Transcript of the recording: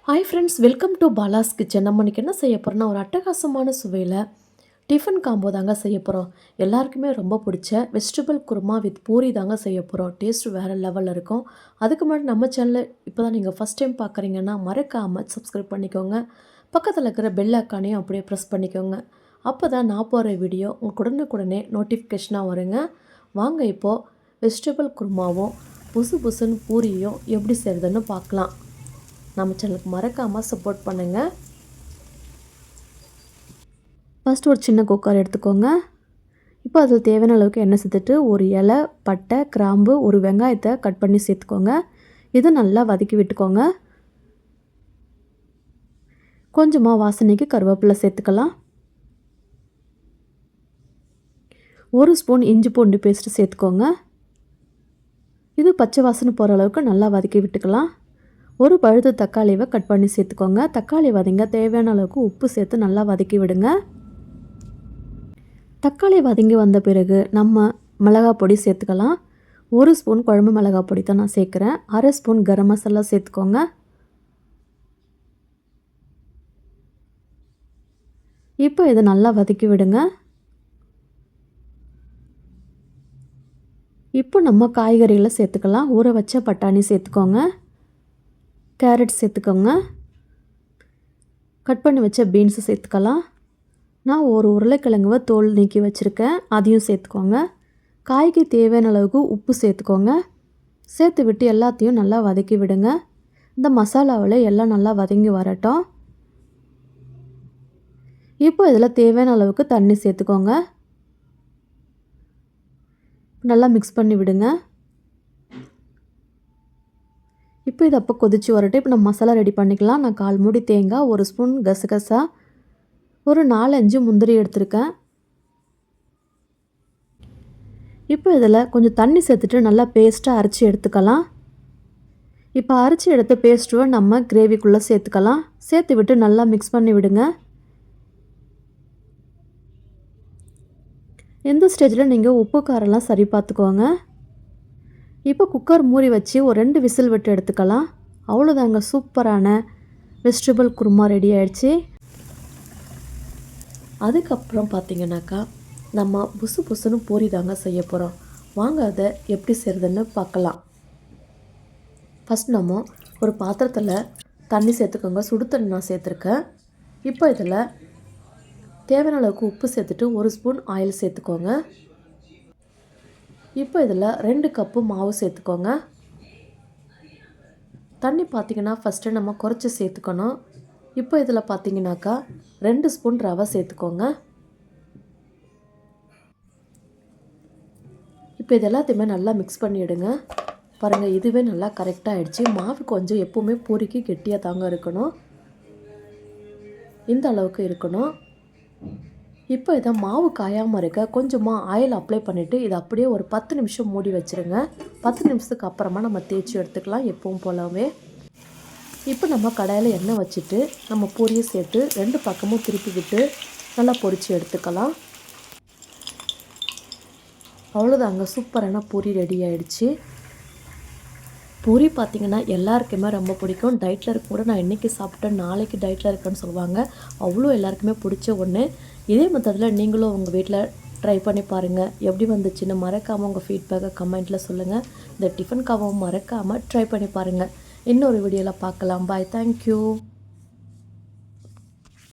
Hi friends, welcome to Bala's kitchen. நம்ம இன்றைக்கி என்ன செய்ய போகிறோம்னா, ஒரு அட்டகாசமான சுவையில் டிஃபன் காம்போ தாங்க செய்ய போகிறோம். எல்லாருக்குமே ரொம்ப பிடிச்ச வெஜிடபிள் குருமா வித் பூரி தாங்க செய்ய போகிறோம். டேஸ்ட் வேறு லெவலில் இருக்கும். அதுக்கு முன்னாடி நம்ம சேனலில் இப்போ தான் நீங்கள் ஃபஸ்ட் டைம் பார்க்குறீங்கன்னா மறக்காமல் சப்ஸ்கிரைப் பண்ணிக்கோங்க. பக்கத்தில் இருக்கிற பெல் ஐக்கானையும் அப்படியே ப்ரெஸ் பண்ணிக்கோங்க. அப்போ தான் நான் போகிற வீடியோ உங்களுக்கு உடனுக்குடனே நோட்டிஃபிகேஷனாக வருங்க. வாங்க இப்போது வெஜிடபிள் குருமாவும் புசு புசுன்னு பூரியும் எப்படி செய்கிறதுன்னு பார்க்கலாம். நம்ம சேனலுக்கு மறக்காமல் சப்போர்ட் பண்ணுங்கள். ஃபஸ்ட்டு ஒரு சின்ன குக்கர் எடுத்துக்கோங்க. இப்போ அதில் தேவையான அளவுக்கு எண்ணெய் சேர்த்துட்டு ஒரு இலை, பட்டை, கிராம்பு, ஒரு வெங்காயத்தை கட் பண்ணி சேர்த்துக்கோங்க. இதை நல்லா வதக்கி விட்டுக்கோங்க. கொஞ்சமாக வாசனைக்கு கருவேப்பிலை சேர்த்துக்கலாம். ஒரு ஸ்பூன் இஞ்சி பூண்டு பேஸ்ட்டு சேர்த்துக்கோங்க. இது பச்சை வாசனை போகிற அளவுக்கு நல்லா வதக்கி விட்டுக்கலாம். ஒரு பழுத்த தக்காளியை கட் பண்ணி சேர்த்துக்கோங்க. தக்காளி வதங்க தேவையான அளவுக்கு உப்பு சேர்த்து நல்லா வதக்கி விடுங்க. தக்காளி வதங்கி வந்த பிறகு நம்ம மிளகாய் பொடி சேர்த்துக்கலாம். ஒரு ஸ்பூன் குழம்பு மிளகாய் பொடி தான் நான் சேர்க்குறேன். அரை ஸ்பூன் கரம் மசாலா சேர்த்துக்கோங்க. இப்போ இதை நல்லா வதக்கி விடுங்க. இப்போ நம்ம காய்கறிகளை சேர்த்துக்கலாம். ஊற வச்ச பட்டாணி சேர்த்துக்கோங்க. கேரட் சேர்த்துக்கோங்க. கட் பண்ணி வச்ச பீன்ஸு சேர்த்துக்கலாம். நான் ஒரு உருளைக்கிழங்குவை தோல் நீக்கி வச்சுருக்கேன், அதையும் சேர்த்துக்கோங்க. காய்க்கு தேவையான அளவுக்கு உப்பு சேர்த்துக்கோங்க. சேர்த்து விட்டு எல்லாத்தையும் நல்லா வதக்கி விடுங்க. இந்த மசாலாவில் எல்லாம் நல்லா வதங்கி வரட்டும். இப்போ இதில் தேவையான அளவுக்கு தண்ணி சேர்த்துக்கோங்க. நல்லா மிக்ஸ் பண்ணி விடுங்க. இப்போ இது அப்போ கொதிச்சு வரட்டும். இப்போ நம்ம மசாலா ரெடி பண்ணிக்கலாம். நான் 1/4 மூடி தேங்காய், ஒரு ஸ்பூன் கசகசா, ஒரு 4-5 முந்திரி எடுத்திருக்கேன். இப்போ இதில் கொஞ்சம் தண்ணி சேர்த்துட்டு நல்லா பேஸ்ட்டாக அரைச்சி எடுத்துக்கலாம். இப்போ அரைச்சி எடுத்த பேஸ்ட்டுவை நம்ம கிரேவிக்குள்ளே சேர்த்துக்கலாம். சேர்த்து விட்டு நல்லா மிக்ஸ் பண்ணி விடுங்க. இந்த ஸ்டேஜில் நீங்கள் உப்பு காரெல்லாம் சரி பார்த்துக்கோங்க. இப்போ குக்கர் மூடி வச்சு ஒரு 2 விசில் விட்டு எடுத்துக்கலாம். அவ்வளோதாங்க, சூப்பரான வெஜிடபிள் குருமா ரெடி ஆகிடுச்சு. அதுக்கப்புறம் பார்த்திங்கனாக்கா நம்ம புசு புசுன்னு பூரி தாங்க செய்ய போகிறோம். வாங்க அதை எப்படி செய்கிறதுன்னு பார்க்கலாம். ஃபஸ்ட் நம்ம ஒரு பாத்திரத்தில் தண்ணி சேர்த்துக்கோங்க. சுடு தண்ணி நான் சேர்த்துருக்கேன். இப்போ இதில் தேவையான அளவுக்கு உப்பு சேர்த்துட்டு 1 ஸ்பூன் ஆயில் சேர்த்துக்கோங்க. இப்போ இதில் 2 கப்பு மாவு சேர்த்துக்கோங்க. தண்ணி பார்த்திங்கன்னா ஃபஸ்ட்டு நம்ம குறைச்சி சேர்த்துக்கணும். இப்போ இதில் பார்த்திங்கனாக்கா 2 ஸ்பூன் ரவை சேர்த்துக்கோங்க. இப்போ இது எல்லாத்தையுமே நல்லா மிக்ஸ் பண்ணிவிடுங்க. பாருங்கள், இதுவே நல்லா கரெக்டாக ஆகிடுச்சு. மாவு கொஞ்சம் எப்போவுமே பூரிக்கு கெட்டியாக தாங்க இருக்கணும். இந்த அளவுக்கு இருக்கணும். இப்போ இதை மாவு காயாமல் இருக்க கொஞ்சமாக ஆயில் அப்ளை பண்ணிவிட்டு இதை அப்படியே ஒரு 10 நிமிஷம் மூடி வச்சுருங்க. 10 நிமிஷத்துக்கு அப்புறமா நம்ம தேய்ச்சி எடுத்துக்கலாம் எப்பவும் போலவே. இப்போ நம்ம கடாயில் எண்ணெய் வச்சுட்டு நம்ம பூரியை சேர்த்து 2 பக்கமும் திருப்பி விட்டு நல்லா பொரித்து எடுத்துக்கலாம். அவ்வளோதாங்க, சூப்பரான பூரி ரெடி ஆகிடுச்சு. பூரி பார்த்திங்கன்னா எல்லாருக்குமே ரொம்ப பிடிக்கும். டயட்டில் இருக்க கூட நான் இன்றைக்கி சாப்பிட்டேன், நாளைக்கு டயட்டில் இருக்கேன்னு சொல்லுவாங்க. அவ்வளோ எல்லாருக்குமே பிடிச்ச ஒன்று. இதே மெத்தடில் நீங்களும் உங்கள் வீட்டில் ட்ரை பண்ணி பாருங்கள். எப்படி வந்துச்சுன்னு மறக்காமல் உங்கள் ஃபீட்பேக்கை கமெண்ட்டில் சொல்லுங்கள். இந்த டிஃபன் காவும் மறக்காமல் ட்ரை பண்ணி பாருங்கள். இன்னொரு வீடியோவில் பார்க்கலாம். பாய், தேங்க்யூ.